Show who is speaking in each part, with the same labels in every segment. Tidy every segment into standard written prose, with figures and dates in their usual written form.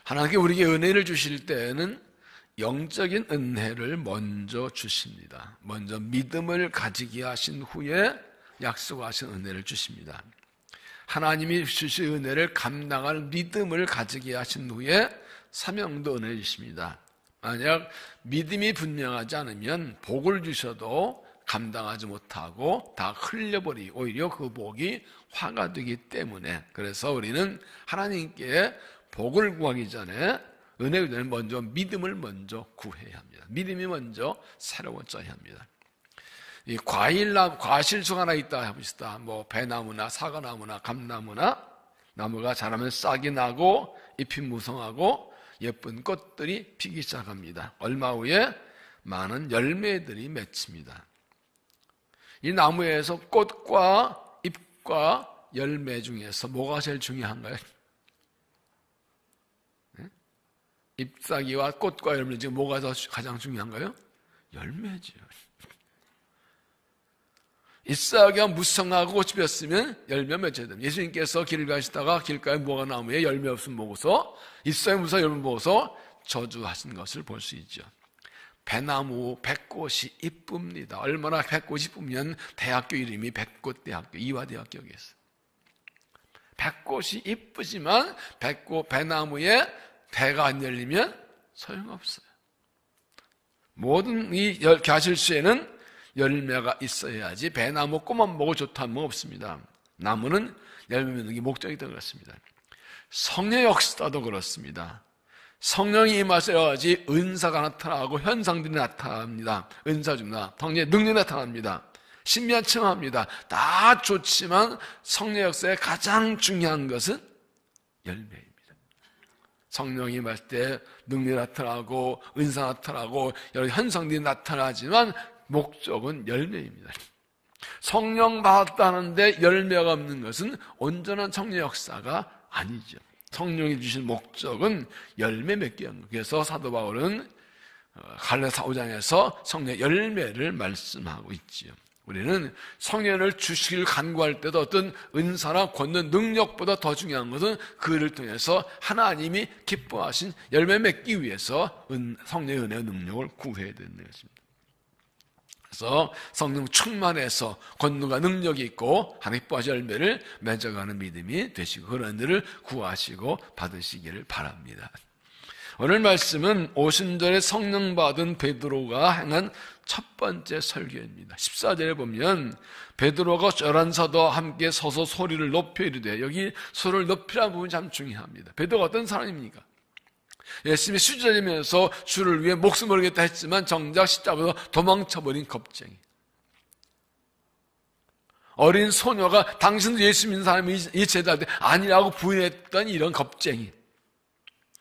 Speaker 1: 하나님께 우리에게 은혜를 주실 때에는 영적인 은혜를 먼저 주십니다. 먼저 믿음을 가지게 하신 후에 약속하신 은혜를 주십니다. 하나님이 주신 은혜를 감당할 믿음을 가지게 하신 후에 사명도 은혜 주십니다. 만약 믿음이 분명하지 않으면 복을 주셔도 감당하지 못하고 다 흘려버리고 오히려 그 복이 화가 되기 때문에, 그래서 우리는 하나님께 복을 구하기 전에 은혜를 전에 먼저 믿음을 먼저 구해야 합니다. 믿음이 먼저 새로워져야 합니다. 이 과실수가 하나 있다 해봅시다. 뭐 배나무나 사과나무나 감나무나 나무가 자라면 싹이 나고 잎이 무성하고 예쁜 꽃들이 피기 시작합니다. 얼마 후에 많은 열매들이 맺힙니다. 이 나무에서 꽃과 잎과 열매 중에서 뭐가 제일 중요한가요? 잎사귀와 꽃과 열매 중에 뭐가 더 가장 중요한가요? 열매죠. 잎사귀가 무성하고 꽃이 피었으면 열매 맺어야 됩니다. 예수님께서 길을 가시다가 길가에 무화과 나무에 열매 없음 보고서 잎사귀 무성 열매 보고서 저주하신 것을 볼 수 있죠. 배나무 백꽃이 이쁩니다. 얼마나 백꽃이 이쁘면 대학교 이름이 백꽃대학교, 이화대학교겠어요. 백꽃이 이쁘지만 배나무에 배가 안 열리면 소용없어요. 모든 이 과실수에는 열매가 있어야지 배나무 꽃만 보고 좋다는 건 없습니다. 나무는 열매 맺는 게 목적이 된 것 같습니다. 성령 역사도 그렇습니다. 성령이 임하셔야지 은사가 나타나고 현상들이 나타납니다. 은사 중나 성령의 능력이 나타납니다. 신비한 체험합니다. 다 좋지만 성령 역사의 가장 중요한 것은 열매입니다. 성령이 임할 때 능력이 나타나고 은사 나타나고 여러 현상들이 나타나지만 목적은 열매입니다. 성령 받았다는데 열매가 없는 것은 온전한 성령 역사가 아니죠. 성령이 주신 목적은 열매 맺게 하는 거예요. 그래서 사도 바울은 갈라디아 5장에서 성령의 열매를 말씀하고 있지요. 우리는 성령을 주시길 간구할 때도 어떤 은사나 권능 능력보다 더 중요한 것은 그를 통해서 하나님이 기뻐하신 열매 맺기 위해서 성령의 은혜와 능력을 구해야 되는 것입니다. 그래서 성령 충만해서 권능과 능력이 있고 하나님 기뻐하신 열매를 맺어가는 믿음이 되시고 그런 은혜를 구하시고 받으시기를 바랍니다. 오늘 말씀은 오순절에 성령 받은 베드로가 행한 첫 번째 설교입니다. 14절에 보면 베드로가 11사도와 함께 서서 소리를 높여 이르되, 여기 소리를 높이라는 부분이 참 중요합니다. 베드로가 어떤 사람입니까? 예수님이 수주자리면서 주를 위해 목숨을 걸겠다 했지만 정작 십자가에서 도망쳐버린 겁쟁이. 어린 소녀가 당신도 예수 믿는 사람이 이 제자한테 아니라고 부인했던 이런 겁쟁이.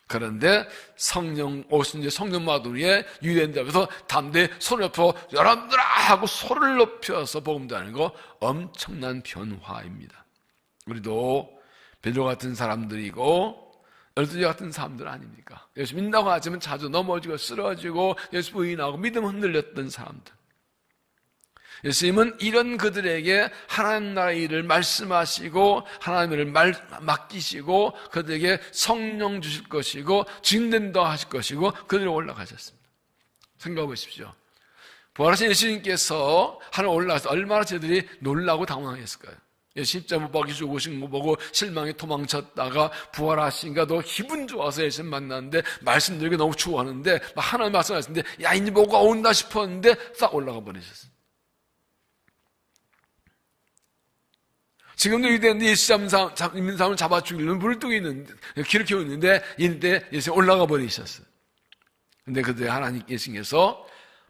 Speaker 1: 그런데 오순절 성령 마두리에 유대인들에서 담대히 손을 높여 여러분들아 하고 소리를 높여서 복음 전하는 거 엄청난 변화입니다. 우리도 베드로 같은 사람들이고 열두제 같은 사람들 아닙니까? 예수 믿는다고 하지만 자주 넘어지고 쓰러지고 예수 부인하고 믿음 흔들렸던 사람들. 예수님은 이런 그들에게 하나님 나라의 일을 말씀하시고 하나님의 일을 맡기시고 그들에게 성령 주실 것이고 증인된다 하실 것이고 그들이 올라가셨습니다. 생각해 보십시오. 부활하신 예수님께서 하늘 올라가서 얼마나 저들이 놀라고 당황했을까요? 십자가 못 박혀 죽으신 거 보고 실망에 도망쳤다가 부활하시니까 너 기분 좋아서 예수님 만났는데 말씀드리기 너무 좋아하는데 하나님 말씀하시는데 야 이제 뭐가 온다 싶었는데 싹 올라가 버리셨어요. 지금도 유대인들이 예수 있는 사람을 잡아 죽이려면 물을 뜨고 있는데 길을 키우고 있는데 이때 예수님 올라가 버리셨어요. 근데 그때 하나님 예수님께서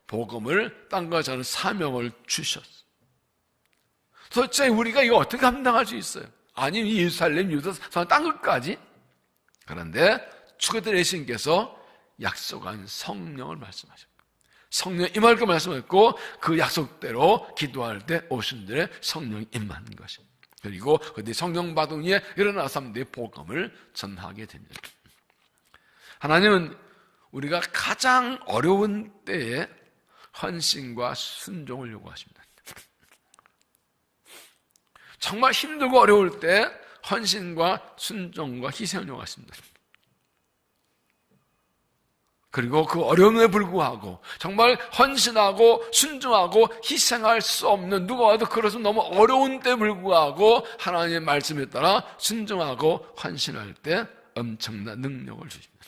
Speaker 1: 복음을 땅과 저는 사명을 주셨어요. 도대체 우리가 이거 어떻게 감당할 수 있어요? 아니 예루살렘 유다 땅 끝까지. 그런데 그때 예수님께서 약속한 성령을 말씀하셨고 성령 임할 거 말씀했고 그 약속대로 기도할 때 오순절에 성령이 임하는 것입니다. 그리고 그때 성령 받은 후에 일어나서 사람들이 복음을 전하게 됩니다. 하나님은 우리가 가장 어려운 때에 헌신과 순종을 요구하십니다. 정말 힘들고 어려울 때 헌신과 순종과 희생을 요구하십니다. 그리고 그 어려움에 불구하고 정말 헌신하고 순종하고 희생할 수 없는, 누가 와도 그것은 너무 어려운 때 불구하고 하나님의 말씀에 따라 순종하고 헌신할 때 엄청난 능력을 주십니다.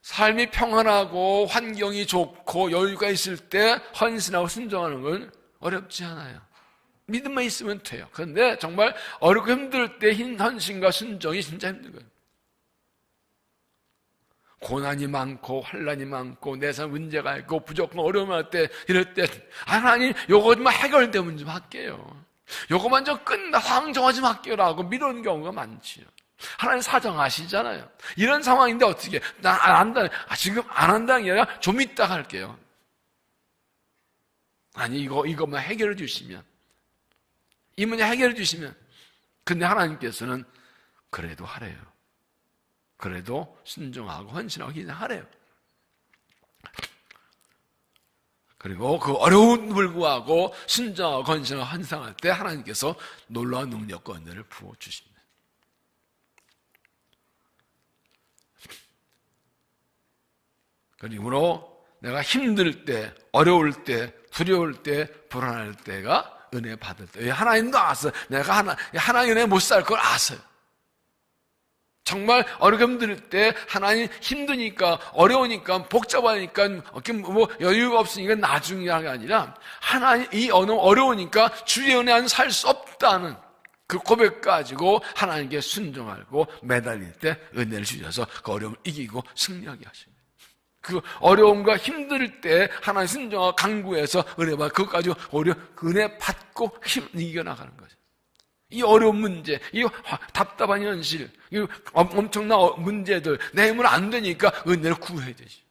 Speaker 1: 삶이 평안하고 환경이 좋고 여유가 있을 때 헌신하고 순종하는 건 어렵지 않아요. 믿음만 있으면 돼요. 그런데 정말 어렵고 힘들 때 헌신과 순종이 진짜 힘든 거예요. 고난이 많고 환난이 많고 내 삶 문제가 있고 부족한 어려움할 때, 이럴 때 하나님 요거 좀 해결되면 좀 할게요. 요거만 좀 끝나 상황 정화 좀 할게요라고 미루는 경우가 많지요. 하나님 사정하시잖아요. 이런 상황인데 어떻게 나 안 한다, 지금 안 한다는 게 아니라 좀 이따 할게요. 아니 이것만 해결해 주시면, 이 문제 해결해 주시면. 근데 하나님께서는 그래도 하래요. 그래도 순종하고 헌신하고 희생하래요. 그리고 그 어려운 불구하고 순종하고 헌신하고 헌상할 때 하나님께서 놀라운 능력과 은혜를 부어주십니다. 그러므로 내가 힘들 때, 어려울 때, 두려울 때, 불안할 때가 은혜 받을 때, 하나님도 아세요. 내가 하나님 은혜 못 살 걸 아세요. 정말 어렵게 힘들 때 하나님 힘드니까, 어려우니까, 복잡하니까, 뭐 여유가 없으니까 나중에 하는 게 아니라 하나님 이 어려우니까 주의 은혜 안 살 수 없다는 그 고백 가지고 하나님께 순종하고 매달릴 때 은혜를 주셔서 그 어려움을 이기고 승리하게 하십니다. 그 어려움과 힘들 때 하나님 순종하고 강구해서 은혜 받고 그것까지 은혜 받고 이겨나가는 거죠. 이 어려운 문제, 이 답답한 현실, 이 엄청난 문제들, 내 힘으로 안 되니까 은혜를 구해야 되지.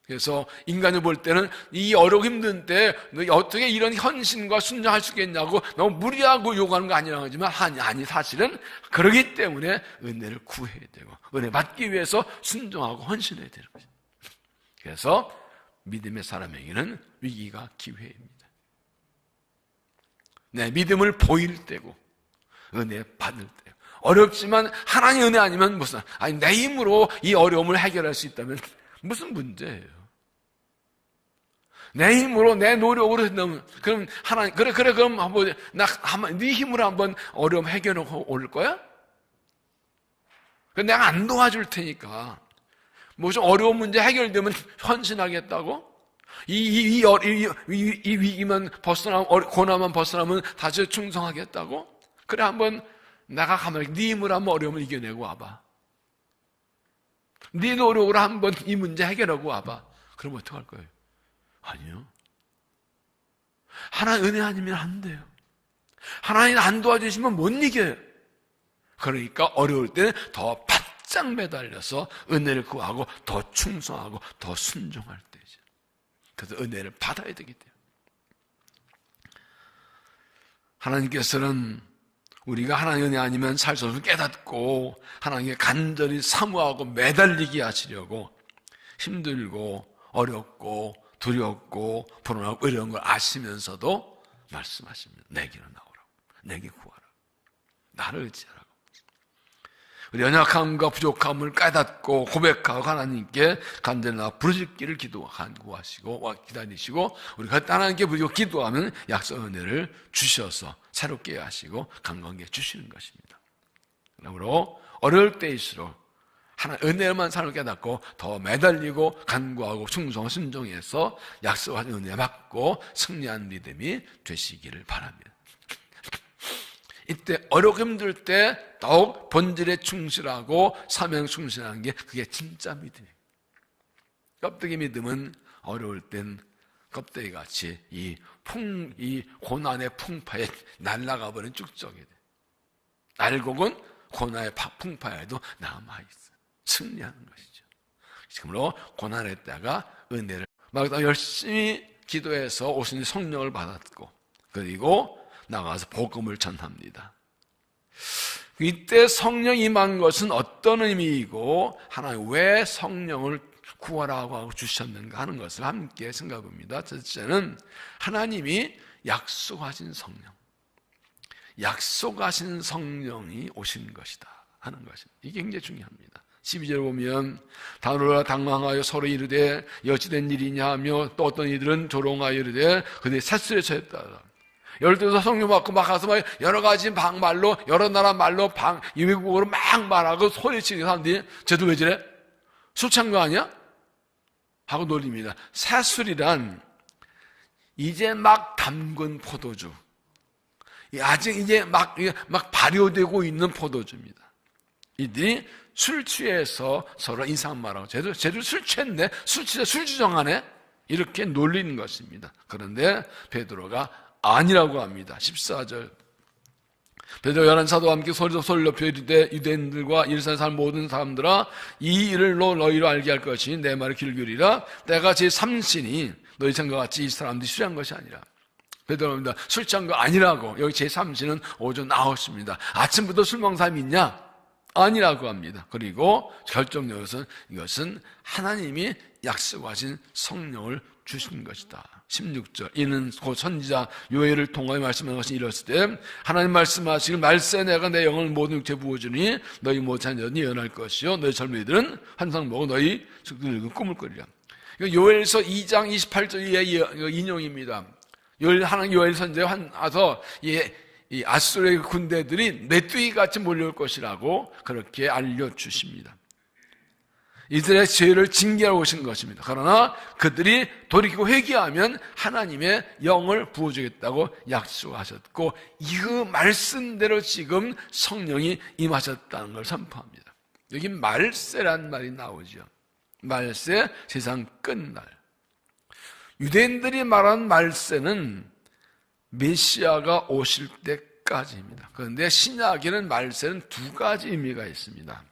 Speaker 1: 그래서 인간을 볼 때는 이 어렵고 힘든 때 어떻게 이런 헌신과 순종할 수 있겠냐고 너무 무리하고 요구하는 거 아니라고 하지만 아니 사실은 그러기 때문에 은혜를 구해야 되고 은혜 받기 위해서 순종하고 헌신해야 되는 거죠. 그래서 믿음의 사람에게는 위기가 기회입니다. 내 믿음을 보일 때고 은혜 받을 때, 어렵지만 하나님 은혜 아니면 내 힘으로 이 어려움을 해결할 수 있다면 무슨 문제예요? 내 힘으로, 내 노력으로 한다면, 그럼 하나님, 그럼 네 힘으로 한번 어려움 해결하고 올 거야? 내가 안 도와줄 테니까. 뭐 좀 어려운 문제 해결되면 헌신하겠다고? 이 위기만 벗어나면, 고난만 벗어나면 다시 충성하겠다고? 그래, 한번 내가 가만히 네 힘으로 한번 어려움을 이겨내고 와봐. 네 노력으로 한번 이 문제 해결하고 와봐. 그럼 어떡할 거예요? 아니요. 하나님 은혜 아니면 안 돼요. 하나님 안 도와주시면 못 이겨요. 그러니까 어려울 때는 더 바짝 매달려서 은혜를 구하고 더 충성하고 더 순종할 때죠. 그래서 은혜를 받아야 되기 때문에. 하나님께서는 우리가 하나님 은혜 아니면 살 수 없을 깨닫고 하나님께 간절히 사모하고 매달리게 하시려고 힘들고 어렵고 두렵고 불안하고 어려운 걸 아시면서도 말씀하십니다. 내게로 나오라고, 내게 구하라고, 나를 의지하라고. 우리 연약함과 부족함을 깨닫고 고백하고 하나님께 간절히 나와 부르짖기를 간구하시고 기다리시고 우리가 하나님께 부르짖고 기도하면 약속 은혜를 주셔서 새롭게 하시고 강건하게 주시는 것입니다. 그러므로 어려울 때일수록 하나 은혜만 삶을 깨닫고 더 매달리고 간구하고 충성 순종해서 약속한 은혜 받고 승리한 믿음이 되시기를 바랍니다. 이때 어렵고 힘들 때 더욱 본질에 충실하고 사명 충실한 게 그게 진짜 믿음이에요. 껍데기 믿음은 어려울 땐 껍데기같이 이 고난의 풍파에 날아가 버린 쭉적이 돼. 날곡은 고난의 풍파에도 남아있어. 승리하는 것이죠. 그러므로 고난의 때가 은혜를 막 열심히 기도해서 오신 성령을 받았고 그리고 나가서 복음을 전합니다. 이때 성령 임한 것은 어떤 의미이고 하나님 왜 성령을 구하라고 하고 주셨는가 하는 것을 함께 생각해 봅니다. 첫째는 하나님이 약속하신 성령, 약속하신 성령이 오신 것이다 하는 것입니다. 이게 굉장히 중요합니다. 12절에 보면 다 놀라 당황하여 서로 이르되 어찌된 일이냐 하며 또 어떤 이들은 조롱하여 이르되 그들이 셋술에 처했다. 예를 들어서 성령 받고 막 가서 막 여러 가지 말로 여러 나라 말로 외국어로 막 말하고 소리치는 사람들이 쟤도 왜 저래? 술 취한 거 아니야? 하고 놀립니다. 셋술이란 이제 막 담근 포도주, 아직 이제 막 발효되고 있는 포도주입니다. 이들이 술 취해서 서로 인사말하고 쟤도 술 취했네, 술 주정하네, 이렇게 놀리는 것입니다. 그런데 베드로가 아니라고 합니다. 14절 베드로 열한 사도와 함께 소리 높여 이르되 유대인들과 예루살렘 사는 모든 사람들아 이 일을 너희로 알게 할 것이 내 말을 길교리라. 때가 제3신이 너희 생각과 같이 이 사람들이 술취한 것이 아니라. 베드로입니다. 술 취한 거 아니라고. 여기 제3신은 오전 나왔습니다. 아침부터 술 먹는 사람이 있냐? 아니라고 합니다. 그리고 결정적으로 이것은 하나님이 약속하신 성령을 주신 것이다. 16절 이는 곧 선지자 요엘을 통하여 말씀한 것이 이랬을 때 하나님 말씀하시길 말세 내가 내 영을 모든 육체에 부어주니 너희 모든 자녀는 예언할 것이요 너희 젊은이들은 환상 보고 너희 숙들은 꿈을 꾸리라. 요엘서 2장 28절의 인용입니다. 하나님 요엘 선지자에 와서 이 아수르의 군대들이 메뚜기같이 몰려올 것이라고 그렇게 알려주십니다. 이들의 죄를 징계하고 오신 것입니다. 그러나 그들이 돌이키고 회개하면 하나님의 영을 부어주겠다고 약속하셨고 이 말씀대로 지금 성령이 임하셨다는 걸 선포합니다. 여기 말세란 말이 나오죠. 말세, 세상 끝날. 유대인들이 말한 말세는 메시아가 오실 때까지입니다. 그런데 신약에는 말세는 두 가지 의미가 있습니다.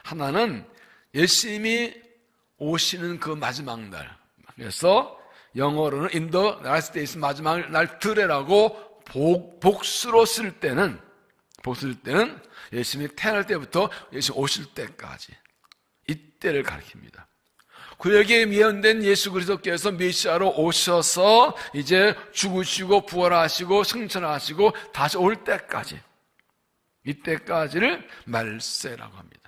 Speaker 1: 하나는 예수님이 오시는 그 마지막 날. 그래서 영어로는 in the last days, 마지막 날 들에라고 복수로 쓸 때는 예수님이 태어날 때부터 예수님 오실 때까지 이때를 가리킵니다. 구약에 예언된 예수 그리스도께서 메시아로 오셔서 이제 죽으시고 부활하시고 승천하시고 다시 올 때까지, 이때까지를 말세라고 합니다.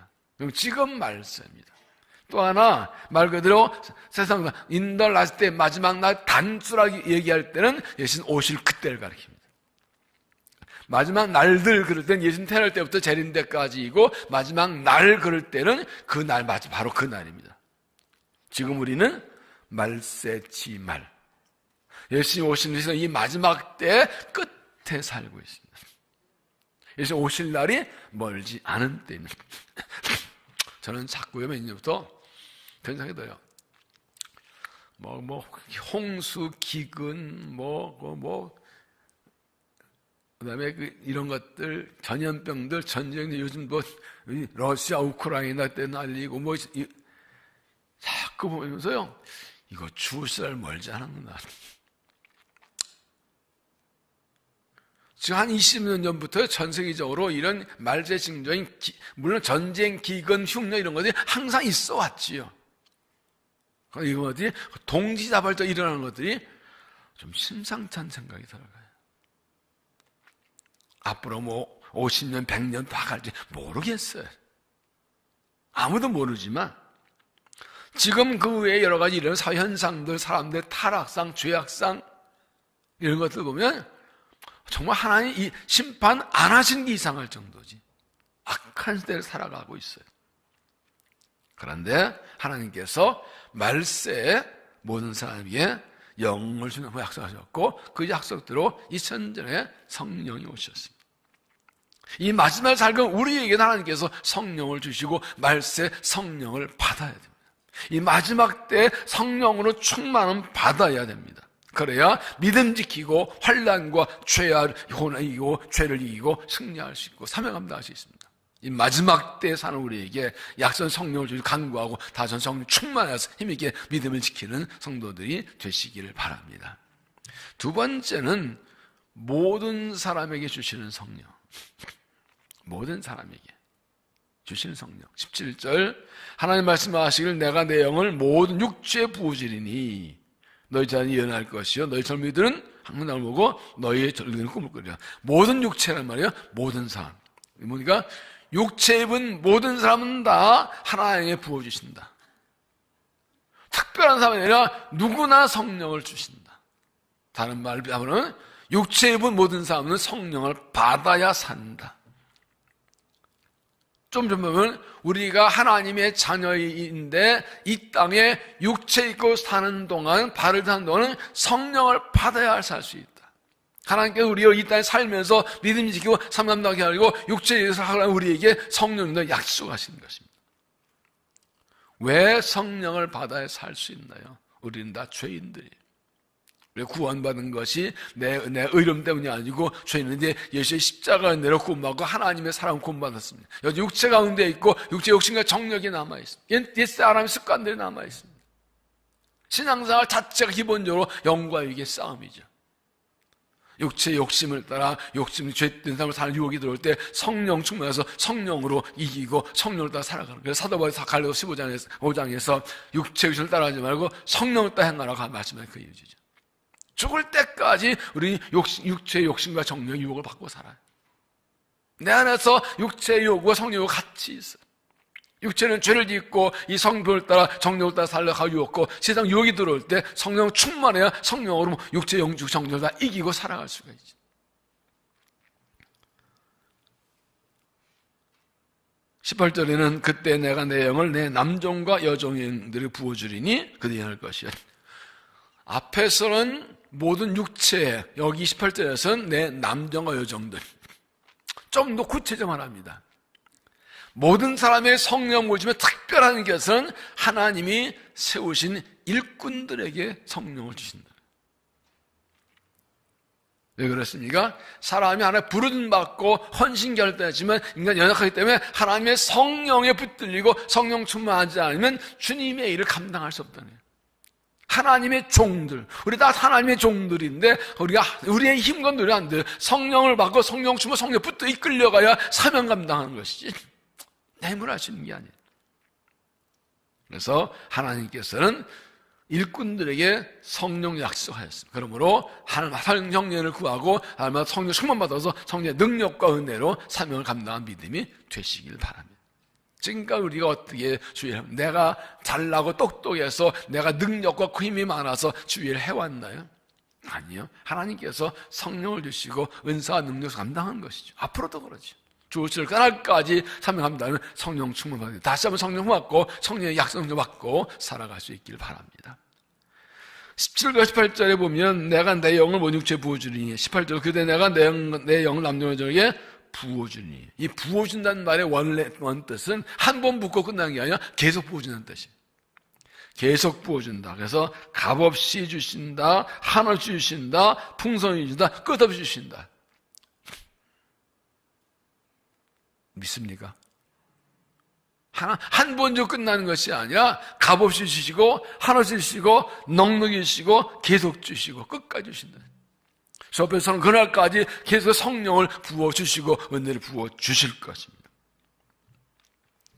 Speaker 1: 지금 말세입니다. 또 하나 말 그대로 세상 in the last day, 마지막 날 단순하게 얘기할 때는 예수님 오실 그때를 가리킵니다. 마지막 날들 그럴 때는 예수님 태어날 때부터 재림 때까지이고 마지막 날 그럴 때는 그 날 바로 그 날입니다. 지금 우리는 말세지말, 예수님 오시는 이 마지막 때 끝에 살고 있습니다. 예수님 오실 날이 멀지 않은 때입니다. 저는 자꾸요 몇 년부터 그런 생각이 들어요. 홍수, 기근, 그다음에 이런 것들, 전염병들, 전쟁, 요즘 러시아, 우크라이나 때 날리고 자꾸 보면서요, 이거 죽을 살 멀지 않았구나. 지금 한 20년 전부터 전 세계적으로 이런 말세 징조인 물론 전쟁, 기근, 흉년 이런 것들이 항상 있어 왔지요. 이런 것들이 동시다발적 일어나는 것들이 좀 심상찮은 생각이 들어가요. 앞으로 50년, 100년 더 갈지 모르겠어요. 아무도 모르지만 지금 그 외에 여러 가지 이런 사회현상들, 사람들의 타락상, 죄악상 이런 것들 보면 정말 하나님 이 심판 안 하신 게 이상할 정도지. 악한 시대를 살아가고 있어요. 그런데 하나님께서 말세에 모든 사람에게 영을 주는 약속하셨고 그 약속대로 2000년 전에 성령이 오셨습니다. 이 마지막 살금 우리에게 하나님께서 성령을 주시고 말세 성령을 받아야 됩니다. 이 마지막 때 성령으로 충만함 받아야 됩니다. 그래야 믿음 지키고 환난과 죄를 이기고 죄를 이기고 승리할 수 있고 사명 감당할 수 있습니다. 이 마지막 때에 사는 우리에게 약선 성령을 주시고 간구하고 다선 성령 충만해서 힘있게 믿음을 지키는 성도들이 되시기를 바랍니다. 두 번째는 모든 사람에게 주시는 성령. 모든 사람에게 주시는 성령. 17절 하나님 말씀하시길 내가 내 영을 모든 육체에 부어주리니 너희 자녀는 예언할 것이요 너희 젊은이들은 항문을 보고 너희의 젊은이들은 꿈을 꾸리라. 모든 육체란 말이에요. 모든 사람. 그러니까 육체 입은 모든 사람은 다 하나님에 부어주신다. 특별한 사람이 아니라 누구나 성령을 주신다. 다른 말로 하면 육체 입은 모든 사람은 성령을 받아야 산다. 좀 보면 우리가 하나님의 자녀인데 이 땅에 육체 입고 사는 동안, 발을 사는 동안은 성령을 받아야 살 수 있다. 하나님께서 우리가 이 땅에 살면서 믿음 지키고 삶감당하게 하고 육체에 의해서 하나님 우리에게 성령을 약속하시는 것입니다. 왜 성령을 받아야 살 수 있나요? 우리는 다 죄인들이에요. 우리 구원받은 것이 내 의름 때문이 아니고 죄인은 이제 예수의 십자가의 은혜로 구원받고 하나님의 사랑 구원받았습니다. 여기 육체 가운데 있고 육체 욕심과 정력이 남아있습니다. 옛 사람의 습관들이 남아있습니다. 신앙생활 자체가 기본적으로 영과 육의 싸움이죠. 육체의 욕심을 따라 죄된 삶을 사는 유혹이 들어올 때 성령 충만해서 성령으로 이기고 성령을 따라 살아가는 거예요. 그래서 사도 바울이 갈라디아 15장에서 육체의 욕심을 따라하지 말고 성령을 따라 행하라고 말씀하는 그 이유죠. 죽을 때까지 우리 육체의 욕심과 정령의 유혹을 받고 살아요. 내 안에서 육체의 요구와 성령과 같이 있어요. 육체는 죄를 짓고 이 성령을 따라 정령을 따라 살아가고 유혹고 세상 유혹이 들어올 때 성령 충만해야 성령으로 육체, 영주, 정령을 다 이기고 살아갈 수가 있죠. (18절에는) 그때 내가 내 영을 내 남종과 여종들이 부어주리니 그들이 할 것이야. 앞에서는 모든 육체, 여기 18절에서는 내 남종과 여종들. 좀 더 구체적으로 말합니다. 모든 사람의 성령을 주면 특별한 것은 하나님이 세우신 일꾼들에게 성령을 주신다. 왜 그렇습니까? 사람이 하나의 부름 받고 헌신 결단했지만 인간 연약하기 때문에 하나님의 성령에 붙들리고 성령 충만하지 않으면 주님의 일을 감당할 수 없다는 거예요. 하나님의 종들, 우리 다 하나님의 종들인데 우리의 힘과 노력 안 돼요. 성령을 받고 성령 충만, 성령 붙들어 이끌려가야 사명 감당하는 것이지 내 힘으로 할 수 있는 게 아니에요. 그래서 하나님께서는 일꾼들에게 성령 약속하였습니다. 그러므로 성령을 구하고 하나님의 성령 충만 받아서 성령의 능력과 은혜로 사명을 감당한 믿음이 되시길 바랍니다. 지금까지 우리가 어떻게 주의를 내가 잘나고 똑똑해서 내가 능력과 힘이 많아서 주의를 해왔나요? 아니요. 하나님께서 성령을 주시고 은사와 능력을 감당한 것이죠. 앞으로도 그러죠. 주실 그날까지 사명합니다면 성령 충만 받고 다시 한번 성령 받고 성령의 약속을 받고 살아갈 수 있길 바랍니다. 17과 18절에 보면 내가 내 영을 모든 육체에 부어주리니 18절 그때 내가 내 영을 남녀에게 부어주니 이 부어준다는 말의 원뜻은 한 번 붓고 끝나는 게 아니라 계속 부어준다는 뜻이에요. 계속 부어준다. 그래서 값없이 주신다, 한없이 주신다, 풍성히 주신다, 끝없이 주신다. 믿습니까? 한 번 주고 끝나는 것이 아니라 값없이 주시고 한없이 주시고 넉넉히 주시고 계속 주시고 끝까지 주신다. 저 앞에서는 그날까지 계속 성령을 부어주시고 은혜를 부어주실 것입니다.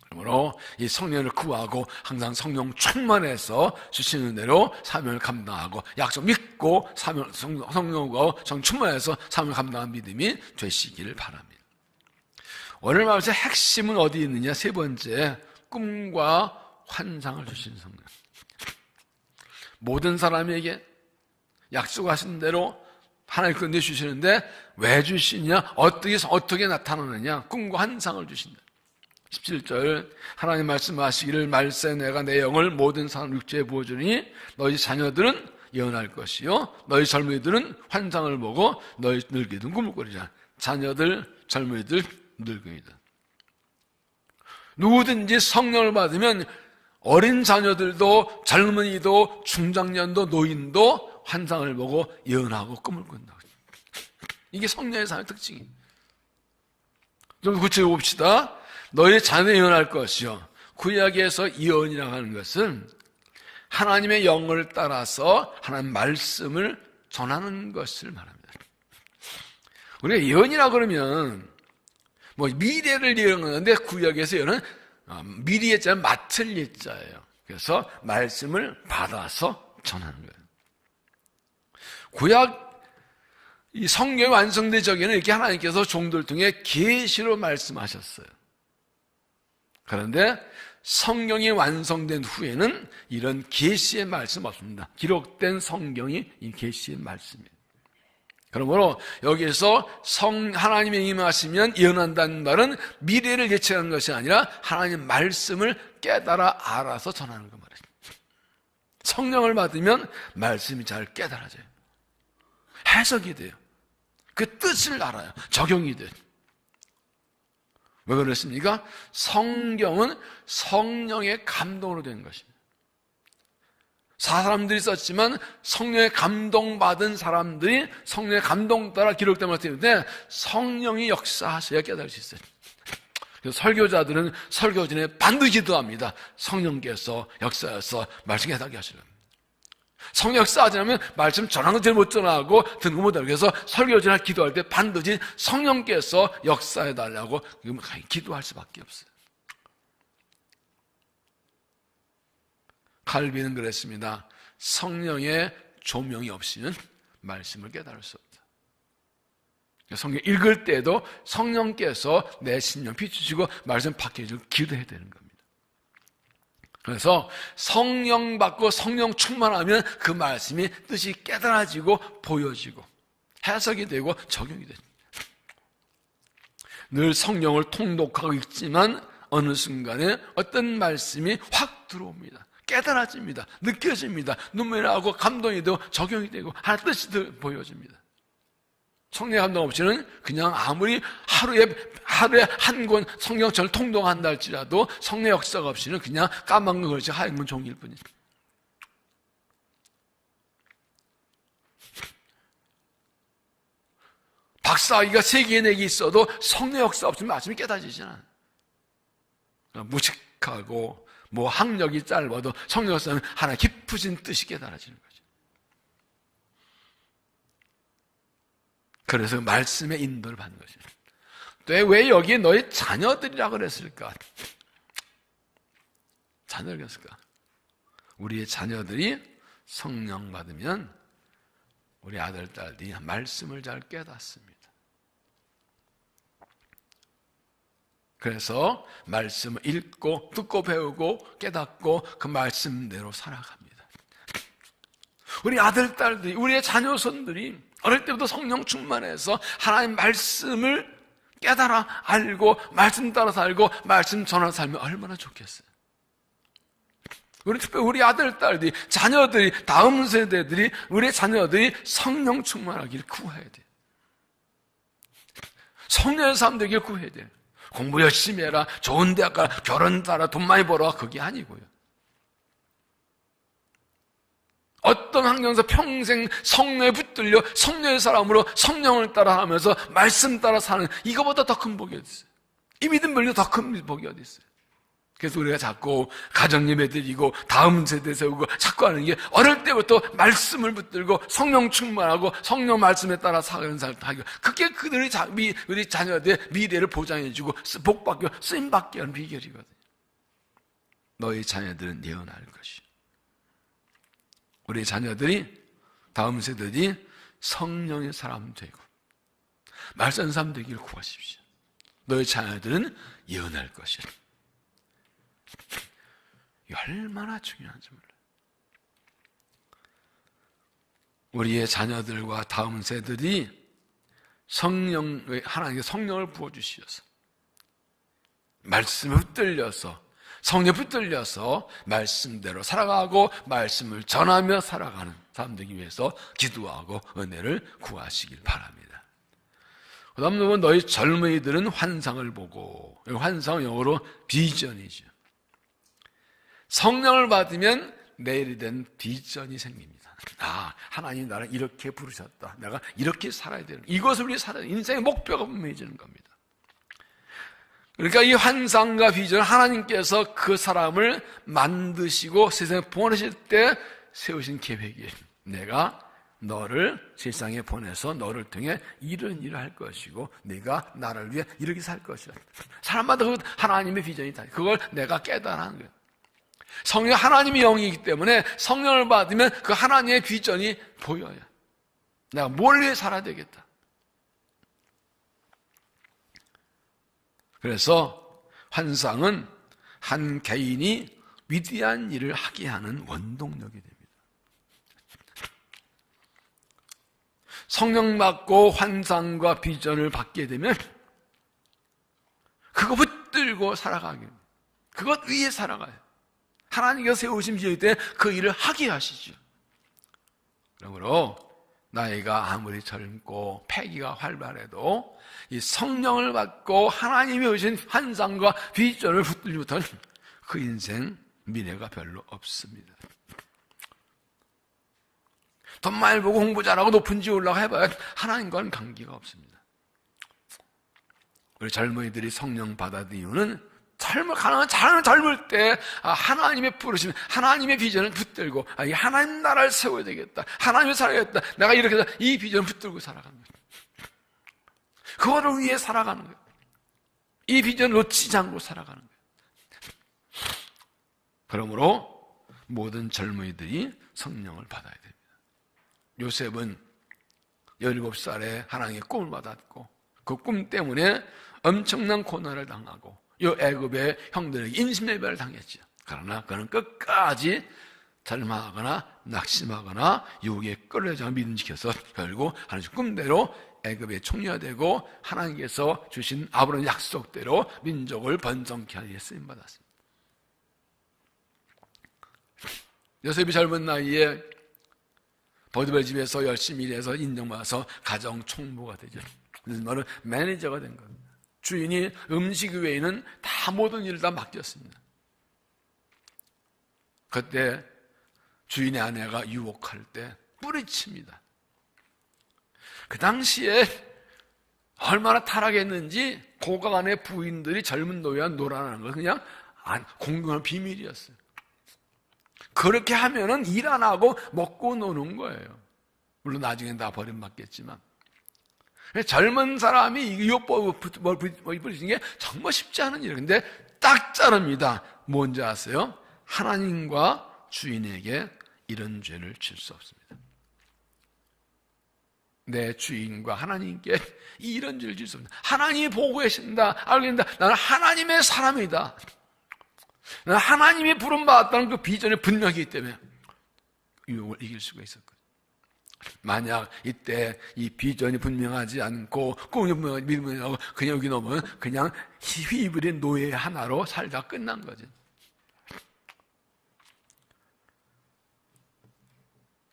Speaker 1: 그러므로 이 성령을 구하고 항상 성령 충만해서 주시는 은혜로 사명을 감당하고 약속 믿고 성령과 충만해서 사명을 감당한 믿음이 되시기를 바랍니다. 오늘 말씀의 핵심은 어디 있느냐? 세 번째, 꿈과 환상을 주신 성령. 모든 사람에게 약속하신 대로 하나님 그 은혜 주시는데 왜 주시냐? 어떻게 나타나느냐? 꿈과 환상을 주신다. 17절 하나님 말씀하시기를 말세 내가 내 영을 모든 사람 육체에 부어주니 너희 자녀들은 예언할 것이요 너희 젊은이들은 환상을 보고 너희 늙이들은 꿈을 꾸리자. 자녀들, 젊은이들, 늙은이들. 누구든지 성령을 받으면 어린 자녀들도 젊은이도 중장년도 노인도 환상을 보고 예언하고 꿈을 꾼다. 이게 성령의 삶의 특징이에요. 좀 구체적으로 봅시다. 너희 자녀 예언할 것이요. 구약에서 예언이라고 하는 것은 하나님의 영을 따라서 하나님 말씀을 전하는 것을 말합니다. 우리가 예언이라고 그러면 미래를 예언하는데 구약에서 예언은 미리의 자는 맡을 예자예요. 그래서 말씀을 받아서 전하는 거예요. 구약 이 성경이 완성되기 전에는 이렇게 하나님께서 종들 통해 계시로 말씀하셨어요. 그런데 성경이 완성된 후에는 이런 계시의 말씀 없습니다. 기록된 성경이 이 계시의 말씀입니다. 그러므로 여기에서 하나님의 임하시면 예언한다는 말은 미래를 예측하는 것이 아니라 하나님 말씀을 깨달아 알아서 전하는 것 말이에요. 성령을 받으면 말씀이 잘 깨달아져요. 해석이 돼요. 그 뜻을 알아요. 적용이 돼요. 왜 그렇습니까? 성경은 성령의 감동으로 된 것입니다. 사람들이 썼지만 성령의 감동받은 사람들이 성령의 감동 따라 기록된 것 때문에 성령이 역사하셔야 깨달을 수 있어요. 그래서 설교자들은 설교 전에 반드시 기도합니다. 성령께서 역사해서 말씀 깨닫게 하시려면. 성령 역사하지 않으면 말씀 전하는 거 제일 못 전하고 듣는 거 못 알고, 그래서 설교 전에 기도할 때 반드시 성령께서 역사해달라고 기도할 수밖에 없어요. 칼빈은 그랬습니다. 성령의 조명이 없이는 말씀을 깨달을 수 없다. 성경 읽을 때도 성령께서 내 심령 비추시고 말씀 받게 해주고 기도해야 되는 겁니다. 그래서 성령 받고 성령 충만하면 그 말씀이 뜻이 깨달아지고 보여지고 해석이 되고 적용이 됩니다. 늘 성령을 통독하고 있지만 어느 순간에 어떤 말씀이 확 들어옵니다. 깨달아집니다. 느껴집니다. 눈물이 나고 감동이 되고 적용이 되고 하나님 뜻이 보여집니다. 성령의 감동 없이는 그냥 아무리 하루에 한 권 성경책을 통독한다 할지라도 성령 역사가 없이는 그냥 까만 글씨 하얀 종일 뿐입니다. 박사학위가 3개, 4개 있어도 성령 역사 없으면 말씀이 깨달아지지 않아요. 무식하고 학력이 짧아도 성령 역사는 하나 깊으신 뜻이 깨달아지는 거죠. 그래서 말씀의 인도를 받는 것입니다. 또 왜 여기 너희 자녀들이라고 그랬을까? 자녀였을까? 우리의 자녀들이 성령 받으면 우리 아들, 딸들이 말씀을 잘 깨닫습니다. 그래서 말씀을 읽고 듣고 배우고 깨닫고 그 말씀대로 살아갑니다. 우리 아들, 딸들이, 우리의 자녀손들이 어릴 때부터 성령 충만해서 하나님 말씀을 깨달아 알고 말씀 따라 살고 말씀 전하 살면 얼마나 좋겠어요. 특별히 우리 아들, 딸들이, 자녀들이, 다음 세대들이, 우리의 자녀들이 성령 충만하기를 구해야 돼요. 성령의 삶 되기를 구해야 돼요. 공부 열심히 해라, 좋은 대학 가라, 결혼 따라, 돈 많이 벌어, 그게 아니고요. 어떤 환경에서 평생 성령에 붙들려 성령의 사람으로 성령을 따라하면서 말씀 따라 사는, 이거보다 더 큰 복이 어디 있어요? 이 믿음 벌려 더 큰 복이 어디 있어요? 그래서 우리가 자꾸 가정예배 드리고 다음 세대 세우고 자꾸 하는 게 어릴 때부터 말씀을 붙들고 성령 충만하고 성령 말씀에 따라 사는 삶을 하기가, 그게 그들의 우리 자녀들의 미래를 보장해주고 복받고 쓰임받게 하는 비결이거든요. 너희 자녀들은 예언할 것이. 우리 자녀들이, 다음 세대들이 성령의 사람 되고 말씀 사람 되기를 구하십시오. 너희 자녀들은 예언할 것이라. 이게 얼마나 중요한지 몰라요. 우리의 자녀들과 다음 세대들이 하나님께 성령을 부어주시어서 말씀에 붙들려서, 성령에 붙들려서 말씀대로 살아가고 말씀을 전하며 살아가는 사람 되기 위해서 기도하고 은혜를 구하시길 바랍니다. 그 다음 부분, 너희 젊은이들은 환상을 보고, 환상은 영어로 비전이죠. 성령을 받으면 내일이 된 비전이 생깁니다. 하나님 나를 이렇게 부르셨다, 내가 이렇게 살아야 되는, 이것을 위해 살아야 되는 인생의 목표가 분명해지는 겁니다. 그러니까 이 환상과 비전을 하나님께서 그 사람을 만드시고 세상에 보내실 때 세우신 계획이에요. 내가 너를 세상에 보내서 너를 통해 이런 일을 할 것이고 네가 나를 위해 이렇게 살 것이야. 사람마다 그 하나님의 비전이 다, 그걸 내가 깨달아하는 거예요. 성령, 하나님의 영이기 때문에 성령을 받으면 그 하나님의 비전이 보여요. 내가 뭘 위해 살아야 되겠다. 그래서 환상은 한 개인이 위대한 일을 하게 하는 원동력이 됩니다. 성령 받고 환상과 비전을 받게 되면 그거 붙들고 살아가게 됩니다. 그것 위에 살아가요. 하나님께서 세우신 비전일 때 그 일을 하게 하시죠. 그러므로 나이가 아무리 젊고 패기가 활발해도 이 성령을 받고 하나님이 주신 환상과 비전을 붙들지 못하는 그 인생 미래가 별로 없습니다. 돈 많이 벌고 공부 잘하고 높은 지 올라가 해봐야 하나님과는 관계가 없습니다. 우리 젊은이들이 성령 받아든 이유는 가능한 젊을 때 하나님의 부르심, 하나님의 비전을 붙들고 이 하나님 나라를 세워야 되겠다, 하나님을 살아야겠다, 내가 이렇게 해서 이 비전을 붙들고 살아가는 거예요. 그거를 위해 살아가는 거예요. 이 비전을 놓치지 않고 살아가는 거예요. 그러므로 모든 젊은이들이 성령을 받아야 됩니다. 요셉은 17살에 하나님의 꿈을 받았고 그 꿈 때문에 엄청난 고난을 당하고 이 애굽의 형들에게 인신매매를 당했죠. 그러나 그는 끝까지 절망하거나 낙심하거나 유혹에 끌려져 믿음 지켜서 결국 하나님 꿈대로 애굽의 총리가 되고 하나님께서 주신 아브라함의 약속대로 민족을 번성케 하기에 쓰임 받았습니다. 요셉이 젊은 나이에 보디발 집에서 열심히 일해서 인정받아서 가정 총무가 되죠. 무슨 말은 매니저가 된 겁니다. 주인이 음식 외에는 다 모든 일을 다 맡겼습니다. 그때 주인의 아내가 유혹할 때 뿌리칩니다. 그 당시에 얼마나 타락했는지 고각 안에 부인들이 젊은 노예와 놀아나는 거 그냥 공공한 비밀이었어요. 그렇게 하면은 일 안 하고 먹고 노는 거예요. 물론 나중엔 다 버림받겠지만. 젊은 사람이 유혹법을 부리는 게 정말 쉽지 않은 일이에요. 근데 딱 자릅니다. 뭔지 아세요? 하나님과 주인에게 이런 죄를 질 수 없습니다. 내 주인과 하나님께 이런 죄를 질 수 없습니다. 하나님이 보고 계신다, 알고 계신다. 나는 하나님의 사람이다. 나는 하나님이 부름받았다는 그 비전이 분명하기 때문에 유혹을 이길 수가 있었거든요. 만약 이때 이 비전이 분명하지 않고 꿈이 분명하지 믿음이 나고 그냥 여기 넘으면 그냥 휘입을인 노예 하나로 살다 끝난 거죠.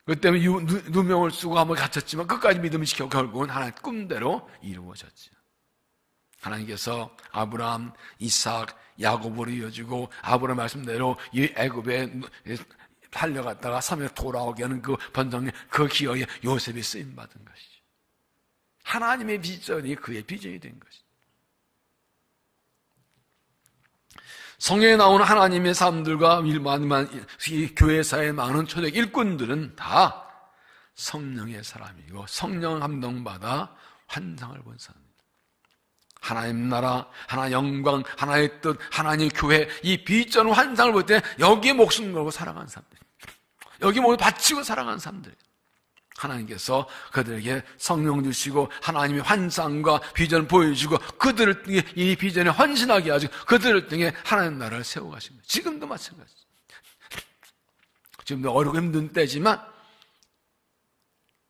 Speaker 1: 그 때문에 누명을 쓰고 한번 갇혔지만 끝까지 믿음을 지켜 결국은 하나님 꿈대로 이루어졌죠. 하나님께서 아브라함, 이삭, 야곱으로 이어지고 아브라함 말씀대로 이 애굽에 달려갔다가 3일 돌아오게 하는 그 번성의 그 기억에 요셉이 쓰임받은 것이죠. 하나님의 비전이 그의 비전이 된 것이죠. 성경에 나오는 하나님의 사람들과 이 교회사에 많은 초대적 일꾼들은 다 성령의 사람이고 성령 감동받아 환상을 본 사람입니다. 하나님 나라, 하나님 영광, 하나의 뜻, 하나님의 교회, 이 비전 환상을 볼 때 여기에 목숨 걸고 살아가는 사람들, 여기 모두 바치고 살아가는 사람들, 하나님께서 그들에게 성령 주시고 하나님의 환상과 비전을 보여주고 그들을 통해 이 비전에 헌신하게 하시고 그들을 통해 하나님 나라를 세워가신 거예요. 지금도 마찬가지죠. 지금도 어렵고 힘든 때지만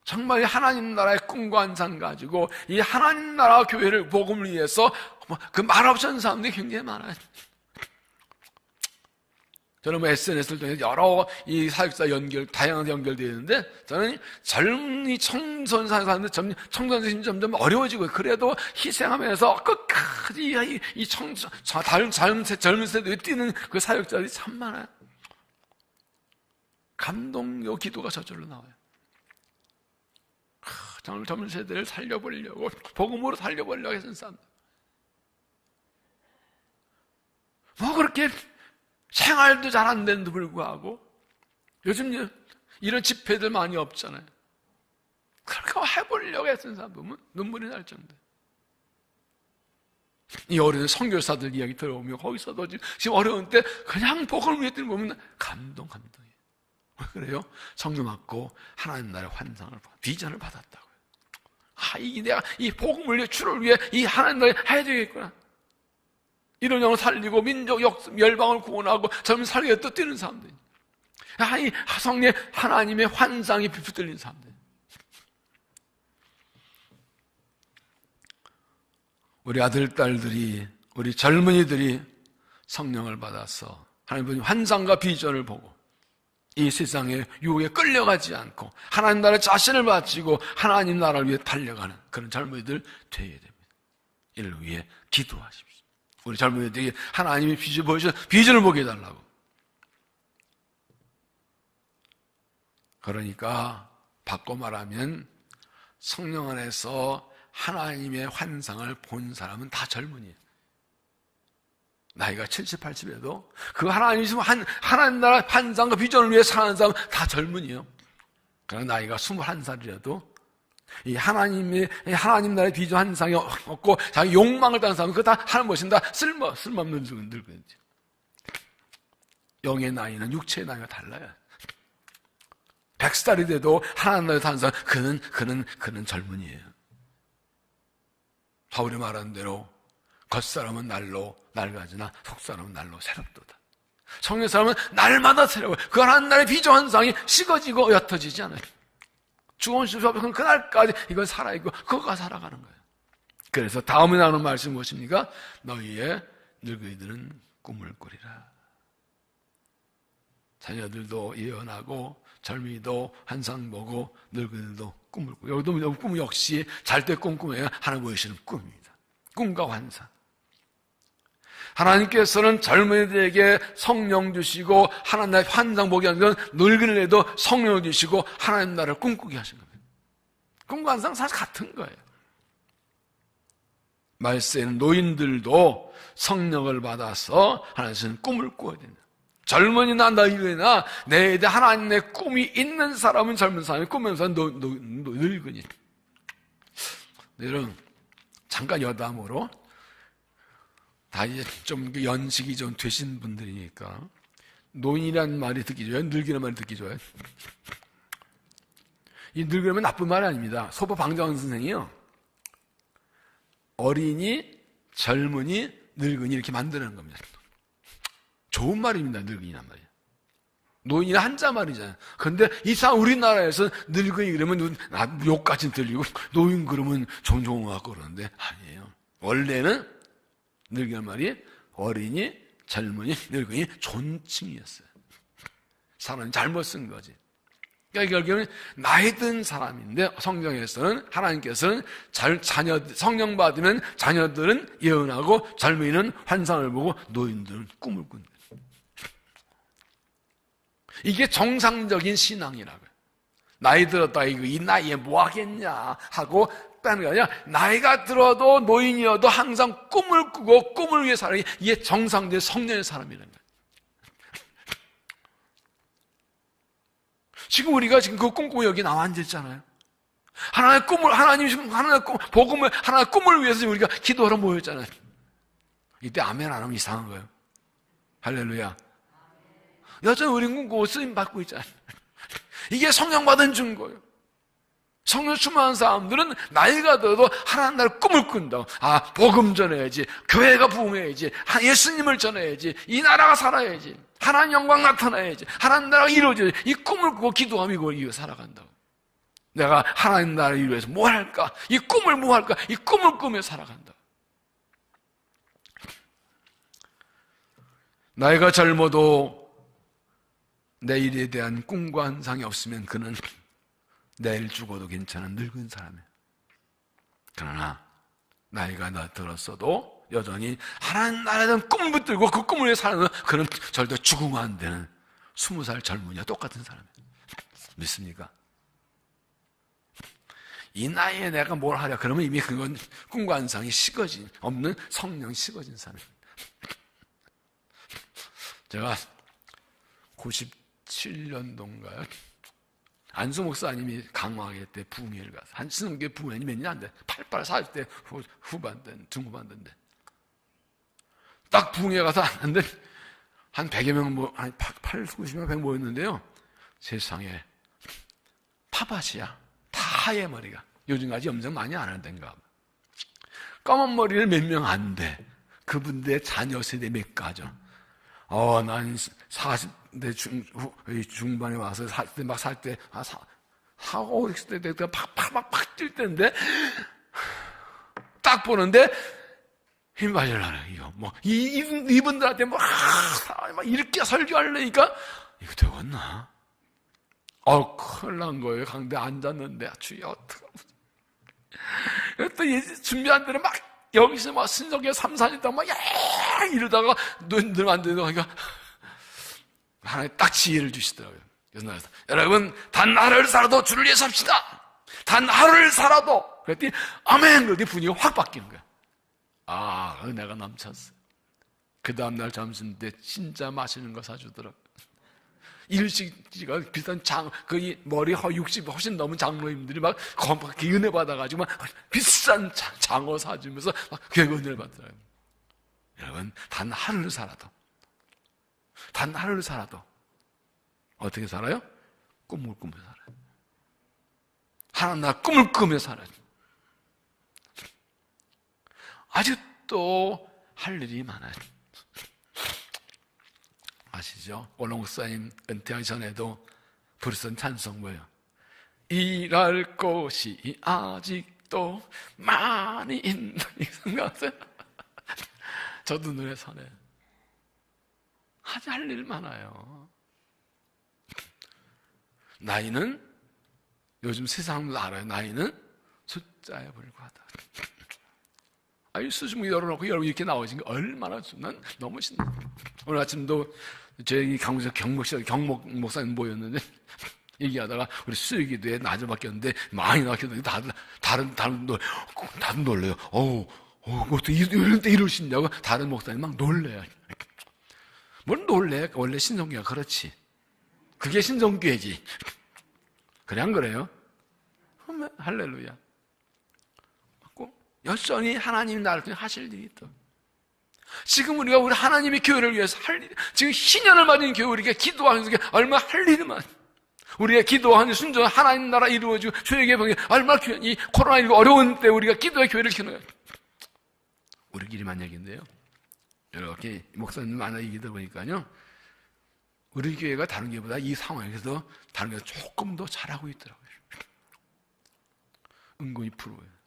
Speaker 1: 정말 하나님 나라의 꿈과 환상 가지고 이 하나님 나라 교회를 복음을 위해서 그 말없이 하는 사람들이 굉장히 많아요. 저는 SNS를 통해 여러 이 사역자 다양하게 연결되어 있는데 저는 젊은 청소년 사람들, 청소년들이 점점 어려워지고 그래도 희생하면서 끝까지 젊은 세대에 뛰는 그 사역자들이 참 많아요. 감동요 기도가 저절로 나와요. 젊은 세대를 살려보려고 복음으로 살려보려고 했던 사람들 뭐 그렇게 생활도 잘 안 되는데도 불구하고 요즘 이런 집회들 많이 없잖아요. 그렇게 해보려고 했던 사람 보면 눈물이 날 정도. 이 어려운 선교사들 이야기 들어오면 거기서도 지금 어려운 때 그냥 복음을 위해 보면 감동이에요. 왜 그래요? 성령 받고 하나님 나라의 환상을 비전을 받았다고요. 이게 내가 이 복음을 위해 주를 위해 이 하나님 나라에 해야 되겠구나. 이런 영을 살리고 민족 멸방을 구원하고 젊은 살게 또 뛰는 사람들. 이 성령 하나님의 환상이 붙들린 사람들. 우리 아들, 딸들이, 우리 젊은이들이 성령을 받아서 하나님의 환상과 비전을 보고 이 세상의 유혹에 끌려가지 않고 하나님 나라의 자신을 바치고 하나님 나라를 위해 달려가는 그런 젊은이들 되어야 됩니다. 이를 위해 기도하십시오. 우리 젊은이들이 하나님의 비전 보여주신 비전을 보게 해달라고. 그러니까 바꿔 말하면 성령 안에서 하나님의 환상을 본 사람은 다 젊은이에요. 나이가 70, 80에도 그 하나님 하나님 나라 환상과 비전을 위해 사는 사람은 다 젊은이에요. 그러나 나이가 21살이라도 이 하나님 나라의 비전 환상이 없고 자기 욕망을 따는 사람은 그거 다 하는 것은 다 쓸모없는 늙은이죠. 영의 나이는 육체의 나이가 달라요. 100살이 돼도 하나님 나라에 사는 사람 그는 젊은이에요. 바울이 말한 대로 겉사람은 날로 낡아지나 속사람은 날로 새롭도다. 성령 사람은 날마다 새로워요. 그 하나님 나라의 비전 환상이 식어지고 옅어지지 않아요. 죽은 수업은 그날까지 이건 살아있고 그거가 살아가는 거예요. 그래서 다음에 나오는 말씀이 무엇입니까? 너희의 늙은이들은 꿈을 꾸리라. 자녀들도 예언하고 젊은이도 환상 보고 늙은이도 꿈을 꾸고, 여기도 꿈 역시 잘 때 꿈꾸면 하나님 보이시는 꿈입니다. 꿈과 환상. 하나님께서는 젊은이들에게 성령 주시고 하나님 나라의 환상 보게 하는 건 늙은이에도 성령을 주시고 하나님 나라를 꿈꾸게 하신 겁니다. 꿈과 환상 사실 같은 거예요. 말세에는 노인들도 성령을 받아서 하나님께서는 꿈을 꾸어야 된다. 젊은이나 너희나 내 하나님의 꿈이 있는 사람은 젊은 사람이 꾸면서 늙은이. 여러분 잠깐 여담으로 다 이제 좀 연식이 좀 되신 분들이니까 노인이라는 말이 듣기 좋아요? 늙이라는 말이 듣기 좋아요? 이 늙으면 나쁜 말이 아닙니다. 소보 방정환 선생이요, 어린이, 젊은이, 늙은이 이렇게 만드는 겁니다. 좋은 말입니다. 늙은이란 말이에요. 노인이 한자 말이잖아요. 그런데 이상 우리나라에서 늙은이 그러면 욕까지 들리고 노인 그러면 종종 와고 그러는데 아니에요. 원래는 늙은 말이 어린이, 젊은이, 늙은이 존칭이었어요. 사람이 잘못 쓴 거지. 그러니까 결국에는 나이 든 사람인데 성경에서는 하나님께서는 성령 받으면 자녀들은 예언하고 젊은이는 환상을 보고 노인들은 꿈을 꾼다. 이게 정상적인 신앙이라고요. 나이 들었다 이 나이에 뭐 하겠냐 하고 빼는 게 아니라 나이가 들어도 노인이어도 항상 꿈을 꾸고 꿈을 위해 살아야 이게 정상적인 성령의 사람이라는 거예요. 지금 우리가 지금 그 꿈꾸고 여기 나와 앉았잖아요. 하나님의 꿈을 위해서 우리가 기도하러 모였잖아요. 이때 아멘 안 하면 이상한 거예요. 할렐루야. 여전히 우리 꿈꾸고 쓰임 받고 있잖아요. 이게 성령 받은 증거예요. 성령 충만한 사람들은 나이가 들어도 하나님 나라의 꿈을 꾼다. 복음 전해야지, 교회가 부흥해야지, 예수님을 전해야지, 이 나라가 살아야지, 하나님 영광 나타나야지, 하나님 나라가 이루어져야지. 이 꿈을 꾸고 기도하며 이걸 위해 살아간다고. 내가 하나님 나라를 위해서 뭐 할까? 이 꿈을 뭐 할까? 이 꿈을 꾸며 살아간다. 나이가 젊어도 내일에 대한 꿈과 환상이 없으면 그는 내일 죽어도 괜찮은 늙은 사람이에요. 그러나 나이가 들었어도 여전히 하나님 나라에 대한 꿈을 붙들고 그 꿈을 위해 사는 그는 절대 죽으면 안 되는 20살 젊은이와 똑같은 사람이에요. 믿습니까? 이 나이에 내가 뭘 하랴 그러면 이미 그건 꿈과 환상이 없는 성령이 식어진 사람이에요. 제가 97년도인가요? 안수 목사님이 강화회 때 부흥회를 가서 한신흥교 부흥회니 몇 년 안 돼. 40대 중후반대인데 딱 부흥회 가서 왔는데 한 100여 명 한 80, 90명 100 모였는데요. 세상에 파밭이야. 다 하얘 머리가. 요즘까지 염색 많이 안 한다는가. 검은 머리를 몇 명 안 돼. 그분들의 자녀 세대 몇 가죠. 난 40대 중반에 와서 40대 막 살 때, 4, 5, 60대 때가 팍 뛸 때인데, 딱 보는데, 힘 빠져나가요, 이거. 이분들한테 막 이렇게 설교하려니까, 이거 되겠나? 큰일 난 거예요. 강대 앉았는데, 주여, 어떡하면. 또 준비한 대로 막, 여기서 막 신석에 3, 4년 동안 막, 이러다가 눈들 안 되는 거니까, 하나님 딱 지혜를 주시더라고요. 그래서 여러분, 단 하루를 살아도 주를 위해서 합시다. 단 하루를 살아도. 그랬더니, 아멘! 그랬더니 분위기가 확 바뀌는 거야. 은혜가 넘쳤어. 그 다음날 점심 때 진짜 맛있는 거 사주더라고요. 일식지가 비싼 머리 60 훨씬 넘은 장로님들이 막 은혜 받아가지고 막 비싼 장어 사주면서 막 그 은혜를 받더라고요. 여러분, 단 하루를 살아도 어떻게 살아요? 꿈을 꾸며 살아요. 하나님 나라 꿈을 꾸며 살아요. 아직도 할 일이 많아요. 아시죠? 오늘 목사님 은퇴하기 전에도 부르던 찬송 뭐예요? 일할 곳이 아직도 많이 있는 생각하세요? 저도 눈에 선해. 아직 할 일 많아요. 나이는 요즘 세상도 알아요. 나이는 숫자에 불과하다. 수줍게 열어놓고 여러분 이렇게 나오신 게 얼마나 난 너무 신나. 오늘 아침도 저희 강무에서 경목 목사님 모였는데 얘기하다가 우리 수익이도에 낮에 바뀌었는데 많이 나왔는데 다들 놀래요. 어떻게 이럴 때 이러시냐고 다른 목사님 막 놀래요. 뭘 놀래? 원래 신성교회가 그렇지. 그게 신성교회지. 그래 안 그래요? 할렐루야. 여전히 하나님이 나를 통해 하실 일이 있다. 지금 우리 하나님의 교회를 위해서 할 일, 지금 희년을 맞은 교회 우리가 기도하면서 얼마나 할 일만. 우리가 기도하는 순전 하나님 나라 이루어지고 교회의 방에 얼마나 이 코로나19 어려운 때 우리가 기도의 교회를 키워요. 우리끼리만 얘기인데요. 이렇게 목사님 만나 얘기 들어보니까요. 우리 교회가 다른 교회보다 이 상황에서 다른 교회가 조금 더 잘하고 있더라고요. 은근히 프로예요.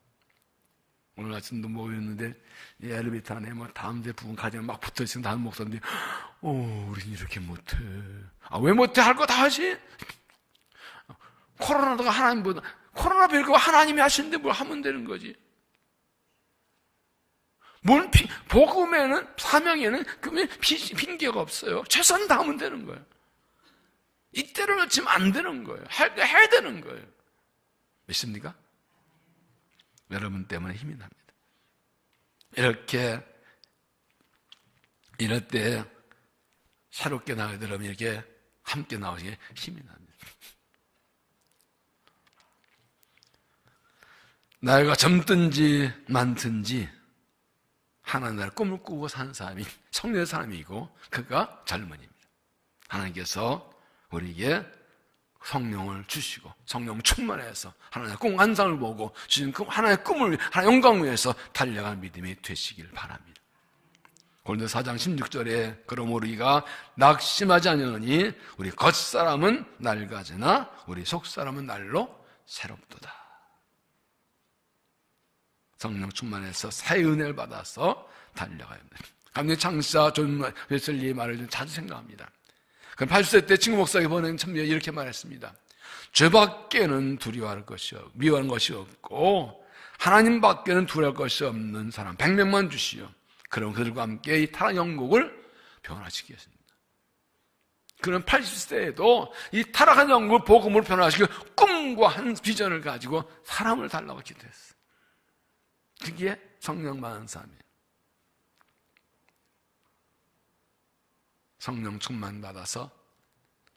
Speaker 1: 오늘 아침도 모였는데 엘리베이터 안에 다음 대 부분 가정 막 붙어있는 다른 목사님들이 우린 이렇게 못해. 왜 못해? 할 거 다 하지? 코로나가 하나님보다 코로나 별거 하나님이 하시는데 뭘 하면 되는 거지. 복음에는 사명에는 핑계가 없어요. 최선 다하면 되는 거예요. 이때를 놓치면 안 되는 거예요. 해야 되는 거예요. 믿습니까? 여러분 때문에 힘이 납니다. 이럴 때 새롭게 나가야 되려면 이렇게 함께 나오시게 힘이 납니다. 나이가 젊든지 많든지 하나님 나라의 꿈을 꾸고 사는 사람이 성령의 사람이고 그가 젊은입니다. 하나님께서 우리에게 성령을 주시고 성령 충만해서 하나님의 꿈 환상을 보고 주신 그 하나님의 꿈을 하나님의 영광을 위해서 달려가는 믿음이 되시길 바랍니다. 고린도서 4장 16절에 그러므로 우리가 낙심하지 않으니 우리 겉사람은 낡아지나 우리 속사람은 날로 새롭도다. 성령 충만해서 새 은혜를 받아서 달려가야 합니다. 감독 창시자 존 웨슬리의 말을 좀 자주 생각합니다. 그럼 80세 때 친구 목사에게 보낸 참여 이렇게 말했습니다. 죄밖에는 두려워할 것이 없고 미워하는 것이 없고 하나님 밖에는 두려워할 것이 없는 사람 100명만 주시오. 그럼 그들과 함께 이 타락 영국을 변화시키겠습니다. 그럼 80세에도 이 타락한 영국을 복음으로 변화시키고 꿈과 한 비전을 가지고 사람을 달라고 기도했어요. 그게 성령 많은 사람이에요. 성령 충만 받아서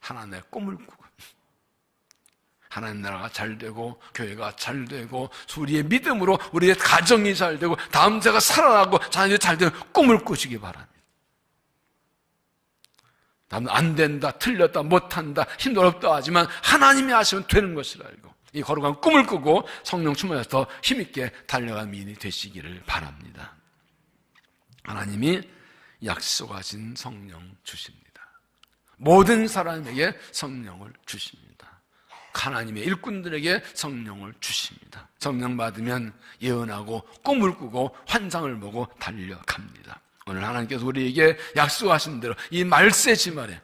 Speaker 1: 하나님의 꿈을 꾸고 하나님 나라가 잘 되고 교회가 잘 되고 우리의 믿음으로 우리의 가정이 잘 되고 다음 세가 살아나고 자녀들이 잘 되는 꿈을 꾸시기 바랍니다. 나는 안 된다, 틀렸다, 못한다, 힘들었다 하지만 하나님이 하시면 되는 것을 알고 이 거룩한 꿈을 꾸고 성령 충만해서 힘있게 달려가는 미인이 되시기를 바랍니다. 하나님이 약속하신 성령 주십니다. 모든 사람에게 성령을 주십니다. 하나님의 일꾼들에게 성령을 주십니다. 성령 받으면 예언하고 꿈을 꾸고 환상을 보고 달려갑니다. 오늘 하나님께서 우리에게 약속하신 대로 이 말세 지말에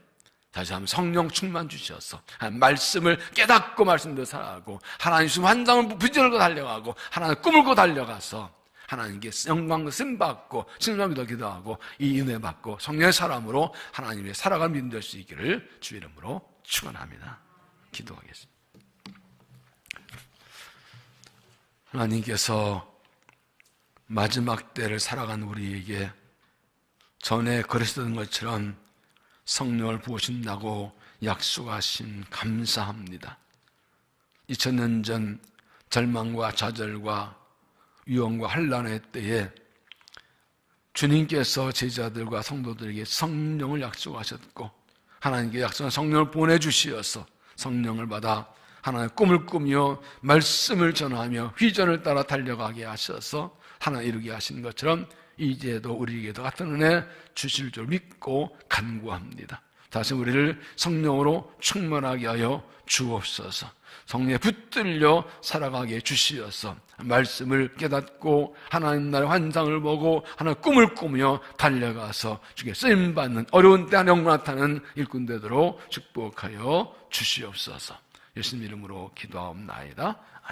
Speaker 1: 다시 한번 성령 충만 주셔서 말씀을 깨닫고 말씀대로 살아가고 하나님 주신 환상을 부지런히 달려가고 하나님 꿈을 꾸고 달려가서 하나님께 영광과 쓰임 받고 신령기도 기도하고 이 은혜 받고 성령의 사람으로 하나님의 살아가는 믿음 될 수 있기를 주의 이름으로 축원합니다. 기도하겠습니다. 하나님께서 마지막 때를 살아간 우리에게 전에 그러셨던 것처럼 성령을 부으신다고 약속하신 감사합니다. 2000년 전 절망과 좌절과 위험과 환난의 때에 주님께서 제자들과 성도들에게 성령을 약속하셨고 하나님께 약속한 성령을 보내주시어서 성령을 받아 하나님의 꿈을 꾸며 말씀을 전하며 휘전을 따라 달려가게 하셔서 하나 이루게 하신 것처럼 이제도 우리에게도 같은 은혜 주실 줄 믿고 간구합니다. 다시 우리를 성령으로 충만하게 하여 주옵소서. 성령에 붙들려 살아가게 주시어서 말씀을 깨닫고 하나님 나라의 환상을 보고 하나님 꿈을 꾸며 달려가서 주께 쓰임받는 어려운 때 영광 나타나는 일꾼 되도록 축복하여 주시옵소서. 예수님 이름으로 기도하옵나이다. 아멘.